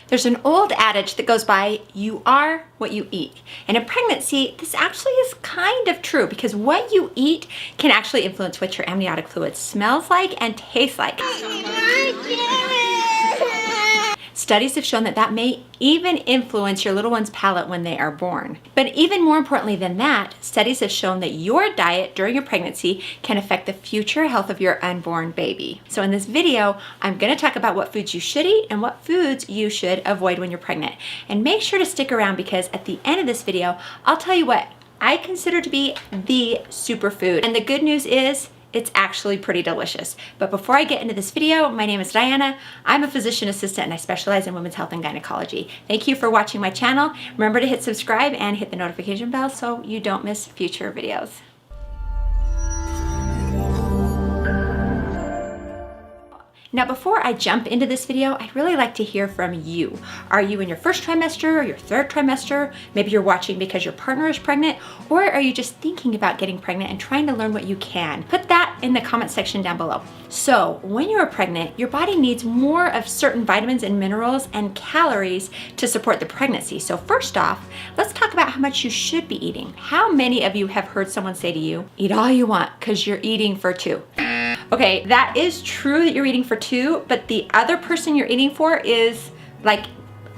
There's an old adage that goes by, you are what you eat. And in pregnancy, this actually is kind of true because what you eat can actually influence what your amniotic fluid smells like and tastes like. Studies have shown that that may even influence your little one's palate when they are born. But even more importantly than that, studies have shown that your diet during your pregnancy can affect the future health of your unborn baby. So in this video, I'm going to talk about what foods you should eat and what foods you should avoid when you're pregnant. And make sure to stick around because at the end of this video, I'll tell you what I consider to be the superfood. And the good news is, it's actually pretty delicious. But before I get into this video, my name is Diana. I'm a physician assistant and I specialize in women's health and gynecology. Thank you for watching my channel. Remember to hit subscribe and hit the notification bell so you don't miss future videos. Now, before I jump into this video, I'd really like to hear from you. Are you in your first trimester or your third trimester? Maybe you're watching because your partner is pregnant, or are you just thinking about getting pregnant and trying to learn what you can? Put that in the comment section down below. So when you're pregnant, your body needs more of certain vitamins and minerals and calories to support the pregnancy. So first off, let's talk about how much you should be eating. How many of you have heard someone say to you, eat all you want because you're eating for two? Okay, that is true that you're eating for two, but the other person you're eating for is like,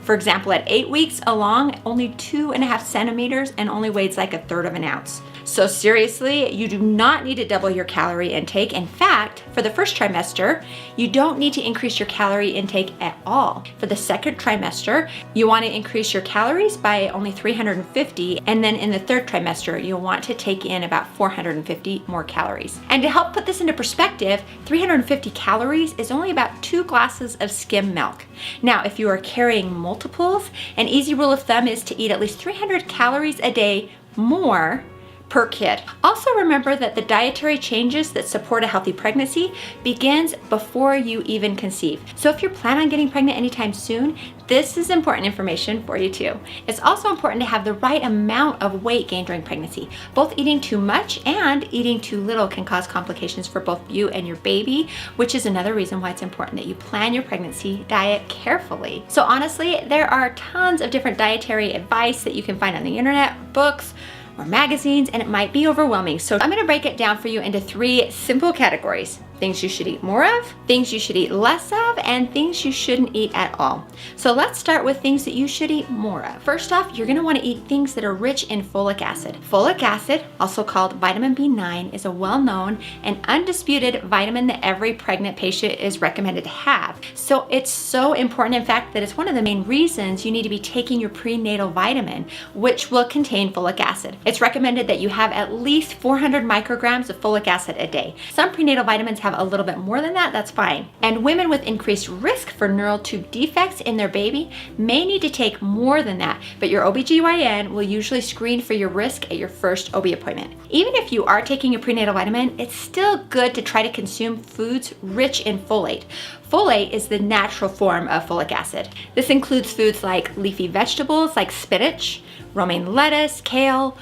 for example, at 8 weeks along, only 2.5 centimeters and only weighs like 1/3 of an ounce. So seriously, you do not need to double your calorie intake. In fact, for the first trimester, you don't need to increase your calorie intake at all. For the second trimester, you want to increase your calories by only 350. And then in the third trimester, you'll want to take in about 450 more calories. And to help put this into perspective, 350 calories is only about 2 glasses of skim milk. Now, if you are carrying multiples, an easy rule of thumb is to eat at least 300 calories a day more per kid. Also remember that the dietary changes that support a healthy pregnancy begins before you even conceive. So if you're planning on getting pregnant anytime soon, this is important information for you too. It's also important to have the right amount of weight gain during pregnancy. Both eating too much and eating too little can cause complications for both you and your baby, which is another reason why it's important that you plan your pregnancy diet carefully. So honestly, there are tons of different dietary advice that you can find on the internet, books, or magazines, and it might be overwhelming. So I'm gonna break it down for you into 3 simple categories. Things you should eat more of, things you should eat less of, and things you shouldn't eat at all. So let's start with things that you should eat more of. First off, you're gonna wanna eat things that are rich in folic acid. Folic acid, also called vitamin B9, is a well-known and undisputed vitamin that every pregnant patient is recommended to have. So it's so important, in fact, that it's one of the main reasons you need to be taking your prenatal vitamin, which will contain folic acid. It's recommended that you have at least 400 micrograms of folic acid a day. Some prenatal vitamins have a little bit more than that, that's fine. And women with increased risk for neural tube defects in their baby may need to take more than that, but your OBGYN will usually screen for your risk at your first OB appointment. Even if you are taking a prenatal vitamin, it's still good to try to consume foods rich in folate. Folate is the natural form of folic acid. This includes foods like leafy vegetables like spinach, romaine lettuce, kale,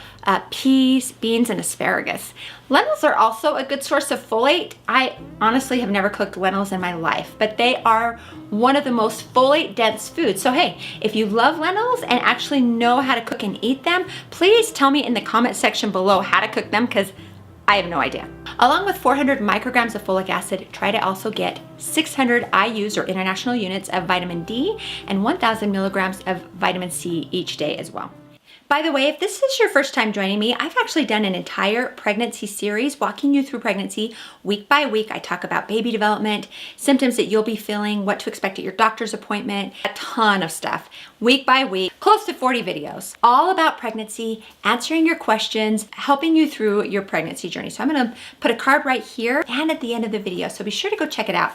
peas, beans, and asparagus. Lentils are also a good source of folate. I honestly have never cooked lentils in my life, but they are one of the most folate-dense foods. So hey, if you love lentils and actually know how to cook and eat them, please tell me in the comment section below how to cook them because I have no idea. Along with 400 micrograms of folic acid, try to also get 600 IUs or international units of vitamin D and 1,000 milligrams of vitamin C each day as well. By the way, if this is your first time joining me, I've actually done an entire pregnancy series walking you through pregnancy week by week. I talk about baby development, symptoms that you'll be feeling, what to expect at your doctor's appointment, a ton of stuff, week by week, close to 40 videos, all about pregnancy, answering your questions, helping you through your pregnancy journey. So I'm gonna put a card right here and at the end of the video, so be sure to go check it out.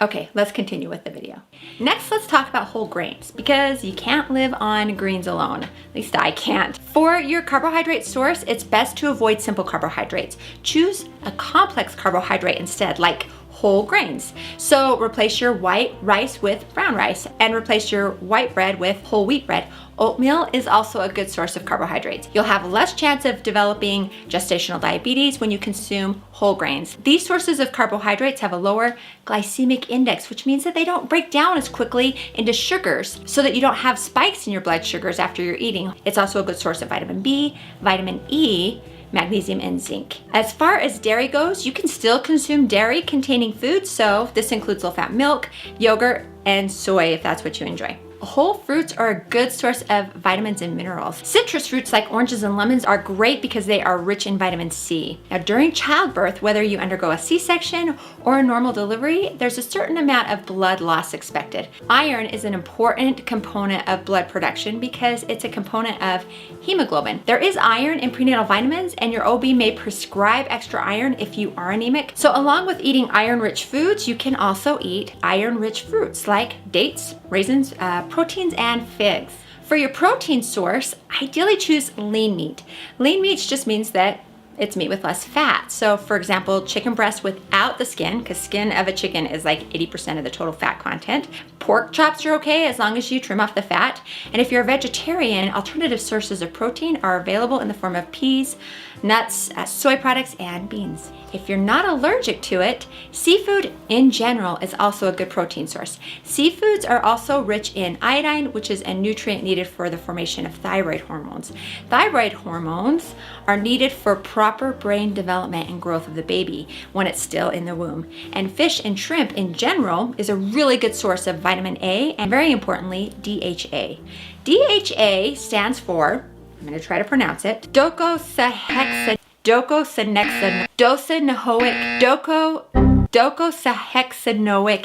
Okay, let's continue with the video. Next, let's talk about whole grains because you can't live on greens alone. At least I can't. For your carbohydrate source, it's best to avoid simple carbohydrates. Choose a complex carbohydrate instead, like whole grains. So replace your white rice with brown rice and replace your white bread with whole wheat bread. Oatmeal is also a good source of carbohydrates. You'll have less chance of developing gestational diabetes when you consume whole grains. These sources of carbohydrates have a lower glycemic index, which means that they don't break down as quickly into sugars, so that you don't have spikes in your blood sugars after you're eating. It's also a good source of vitamin B, vitamin E, magnesium, and zinc. As far as dairy goes, you can still consume dairy containing foods, so this includes low-fat milk, yogurt, and soy if that's what you enjoy. Whole fruits are a good source of vitamins and minerals. Citrus fruits like oranges and lemons are great because they are rich in vitamin C. Now, during childbirth, whether you undergo a C-section or a normal delivery, there's a certain amount of blood loss expected. Iron is an important component of blood production because it's a component of hemoglobin. There is iron in prenatal vitamins, and your OB may prescribe extra iron if you are anemic. So along with eating iron-rich foods, you can also eat iron-rich fruits like dates, raisins, proteins, and figs. For your protein source, ideally choose lean meat. Lean meat just means that it's meat with less fat. So for example, chicken breast without the skin, because skin of a chicken is like 80% of the total fat content. Pork chops are okay as long as you trim off the fat. And if you're a vegetarian, alternative sources of protein are available in the form of peas, nuts, soy products, and beans. If you're not allergic to it, seafood in general is also a good protein source. Seafoods are also rich in iodine, which is a nutrient needed for the formation of thyroid hormones. Thyroid hormones are needed for proper brain development and growth of the baby when it's still in the womb. And fish and shrimp in general is a really good source of vitamin A and, very importantly, DHA. DHA stands for, I'm going to try to pronounce it, docosahexanoic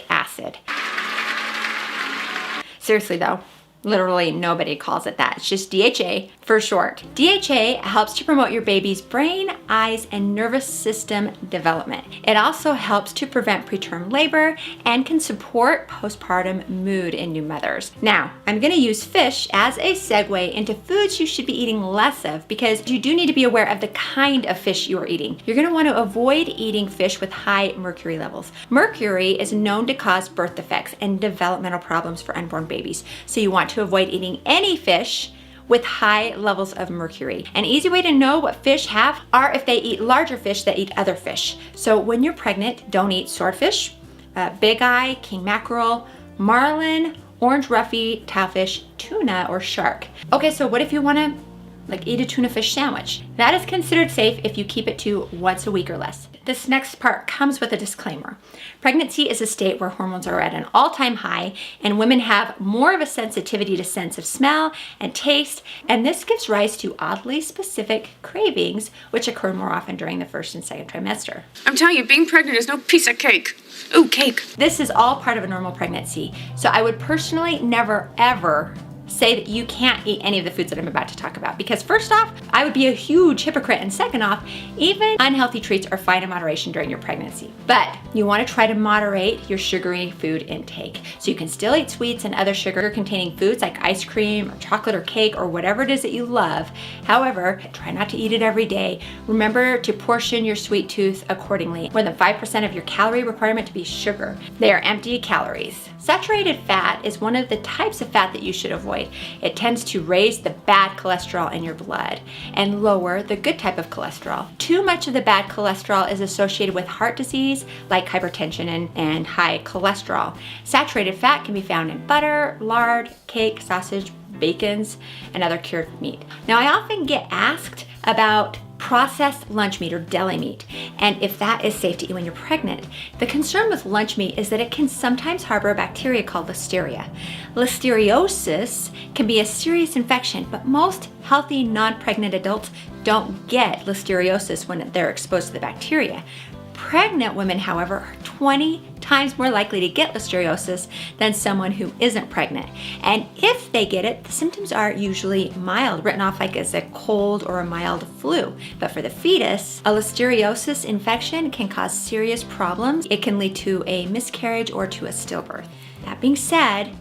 acid. Seriously though, literally nobody calls it that. It's just DHA for short. DHA helps to promote your baby's brain, eyes, and nervous system development. It also helps to prevent preterm labor and can support postpartum mood in new mothers. Now, I'm going to use fish as a segue into foods you should be eating less of, because you do need to be aware of the kind of fish you are eating. You're going to want to avoid eating fish with high mercury levels. Mercury is known to cause birth defects and developmental problems for unborn babies. So you want to avoid eating any fish with high levels of mercury. An easy way to know what fish have are if they eat larger fish that eat other fish. So when you're pregnant, don't eat swordfish, big eye, king mackerel, marlin, orange roughy, tilefish, tuna, or shark. Okay, so what if you want to eat a tuna fish sandwich? That is considered safe if you keep it to once a week or less. This next part comes with a disclaimer. Pregnancy is a state where hormones are at an all-time high, and women have more of a sensitivity to sense of smell and taste, and this gives rise to oddly specific cravings, which occur more often during the first and second trimester. I'm telling you, being pregnant is no piece of cake. Ooh, cake. This is all part of a normal pregnancy, so I would personally never, ever say that you can't eat any of the foods that I'm about to talk about, because first off, I would be a huge hypocrite, and second off, even unhealthy treats are fine in moderation during your pregnancy. But you want to try to moderate your sugary food intake. So you can still eat sweets and other sugar-containing foods like ice cream or chocolate or cake or whatever it is that you love. However, try not to eat it every day. Remember to portion your sweet tooth accordingly. More than 5% of your calorie requirement to be sugar. They are empty calories. Saturated fat is one of the types of fat that you should avoid. It tends to raise the bad cholesterol in your blood and lower the good type of cholesterol. Too much of the bad cholesterol is associated with heart disease like hypertension and high cholesterol. Saturated fat can be found in butter, lard, cake, sausage, bacons, and other cured meat. Now, I often get asked about processed lunch meat or deli meat, and if that is safe to eat when you're pregnant. The concern with lunch meat is that it can sometimes harbor a bacteria called listeria. Listeriosis can be a serious infection, but most healthy non-pregnant adults don't get listeriosis when they're exposed to the bacteria. Pregnant women, however, are 20 times more likely to get listeriosis than someone who isn't pregnant. And if they get it, the symptoms are usually mild, written off like as a cold or a mild flu. But for the fetus, a listeriosis infection can cause serious problems. It can lead to a miscarriage or to a stillbirth. That being said,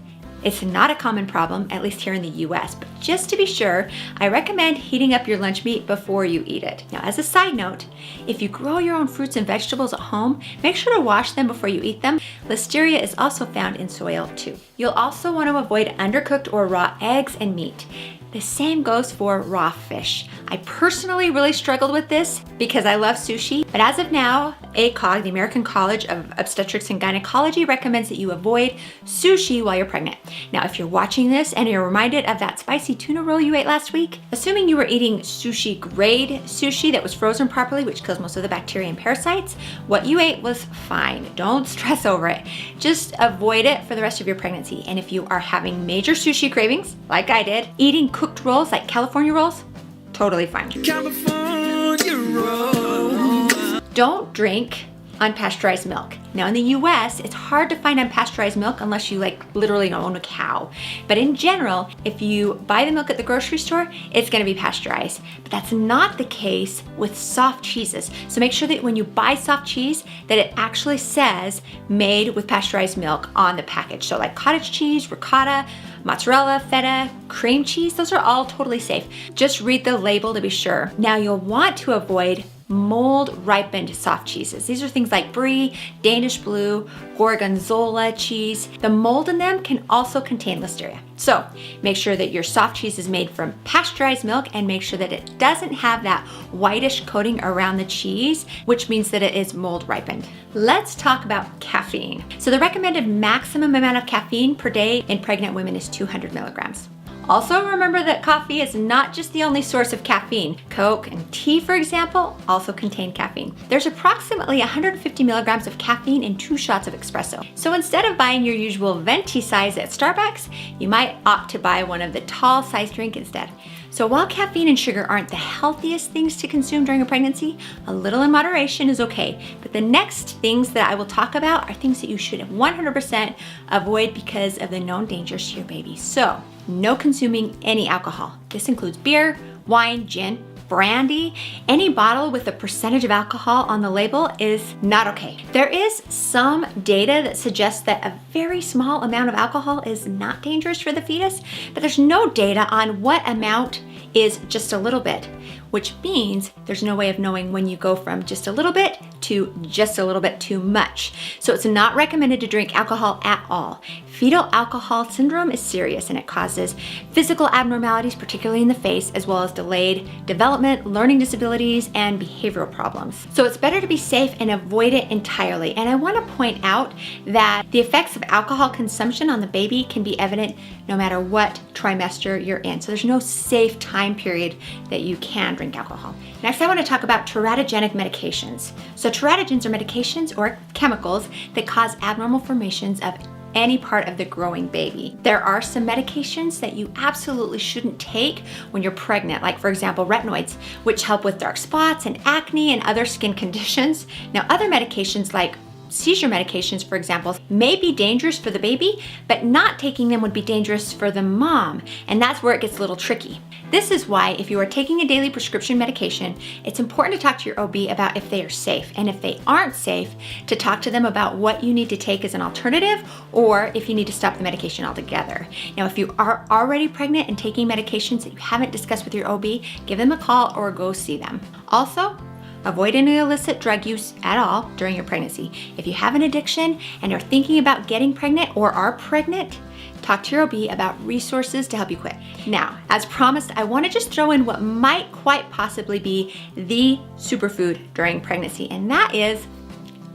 It's not a common problem, at least here in the US, but just to be sure, I recommend heating up your lunch meat before you eat it. Now, as a side note, if you grow your own fruits and vegetables at home, make sure to wash them before you eat them. Listeria is also found in soil too. You'll also want to avoid undercooked or raw eggs and meat. The same goes for raw fish. I personally really struggled with this because I love sushi, but as of now, ACOG, the American College of Obstetrics and Gynecology, recommends that you avoid sushi while you're pregnant. Now, if you're watching this and you're reminded of that spicy tuna roll you ate last week, assuming you were eating sushi grade sushi that was frozen properly, which kills most of the bacteria and parasites, what you ate was fine. Don't stress over it. Just avoid it for the rest of your pregnancy. And if you are having major sushi cravings, like I did, eating cooked rolls like California rolls, totally fine. California rolls. Don't drink unpasteurized milk. Now in the US, it's hard to find unpasteurized milk unless you literally own a cow. But in general, if you buy the milk at the grocery store, it's gonna be pasteurized. But that's not the case with soft cheeses. So make sure that when you buy soft cheese, that it actually says made with pasteurized milk on the package. So like cottage cheese, ricotta, mozzarella, feta, cream cheese, those are all totally safe. Just read the label to be sure. Now you'll want to avoid mold ripened soft cheeses. These are things like brie, Danish blue, gorgonzola cheese. The mold in them can also contain listeria. So make sure that your soft cheese is made from pasteurized milk and make sure that it doesn't have that whitish coating around the cheese, which means that it is mold ripened. Let's talk about caffeine. So the recommended maximum amount of caffeine per day in pregnant women is 200 milligrams. Also remember that coffee is not just the only source of caffeine. Coke and tea, for example, also contain caffeine. There's approximately 150 milligrams of caffeine in 2 shots of espresso. So instead of buying your usual venti size at Starbucks, you might opt to buy one of the tall size drink instead. So while caffeine and sugar aren't the healthiest things to consume during a pregnancy, a little in moderation is okay. But the next things that I will talk about are things that you should 100% avoid because of the known dangers to your baby. So no consuming any alcohol. This includes beer, wine, gin, brandy. Any bottle with a percentage of alcohol on the label is not okay. There is some data that suggests that a very small amount of alcohol is not dangerous for the fetus, but there's no data on what amount is just a little bit, which means there's no way of knowing when you go from just a little bit to just a little bit too much. So it's not recommended to drink alcohol at all. Fetal alcohol syndrome is serious and it causes physical abnormalities, particularly in the face, as well as delayed development, learning disabilities, and behavioral problems. So it's better to be safe and avoid it entirely. And I want to point out that the effects of alcohol consumption on the baby can be evident no matter what trimester you're in. So there's no safe time period that you can drink alcohol. Next, I want to talk about teratogenic medications. So teratogens are medications or chemicals that cause abnormal formations of any part of the growing baby. There are some medications that you absolutely shouldn't take when you're pregnant, like for example, retinoids, which help with dark spots and acne and other skin conditions. Now, other medications like seizure medications, for example, may be dangerous for the baby, but not taking them would be dangerous for the mom, and that's where it gets a little tricky. This is why if you are taking a daily prescription medication, it's important to talk to your OB about if they are safe, and if they aren't safe, to talk to them about what you need to take as an alternative, or if you need to stop the medication altogether. Now, if you are already pregnant and taking medications that you haven't discussed with your OB, give them a call or go see them. Also, avoid any illicit drug use at all during your pregnancy. If you have an addiction and are thinking about getting pregnant or are pregnant, talk to your OB about resources to help you quit. Now, as promised, I want to just throw in what might quite possibly be the superfood during pregnancy, and that is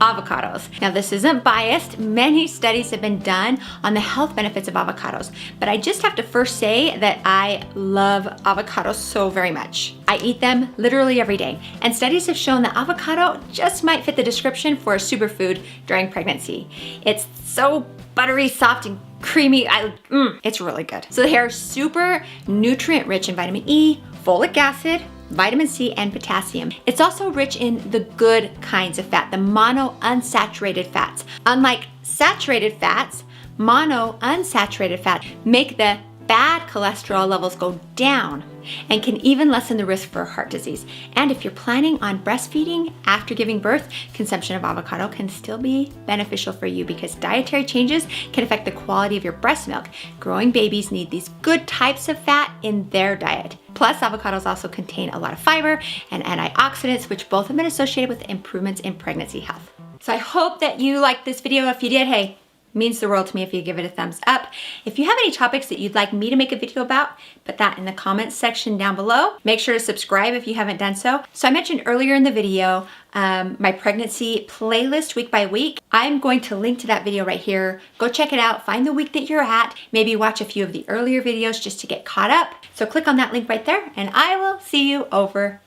avocados. Now, this isn't biased. Many studies have been done on the health benefits of avocados, but I just have to first say that I love avocados so very much. I eat them literally every day, and studies have shown that avocado just might fit the description for a superfood during pregnancy. It's so buttery, soft, and creamy. It's really good. So they are super nutrient rich in vitamin E, folic acid, vitamin C, and potassium. It's also rich in the good kinds of fat, the monounsaturated fats. Unlike saturated fats, monounsaturated fat make the bad cholesterol levels go down and can even lessen the risk for heart disease. And if you're planning on breastfeeding after giving birth, consumption of avocado can still be beneficial for you because dietary changes can affect the quality of your breast milk. Growing babies need these good types of fat in their diet. Plus, avocados also contain a lot of fiber and antioxidants, which both have been associated with improvements in pregnancy health. So I hope that you liked this video. If you did, hey, means the world to me if you give it a thumbs up. If you have any topics that you'd like me to make a video about, put that in the comments section down below. Make sure to subscribe if you haven't done so. So I mentioned earlier in the video, my pregnancy playlist week by week. I'm going to link to that video right here. Go check it out, find the week that you're at, maybe watch a few of the earlier videos just to get caught up. So click on that link right there and I will see you over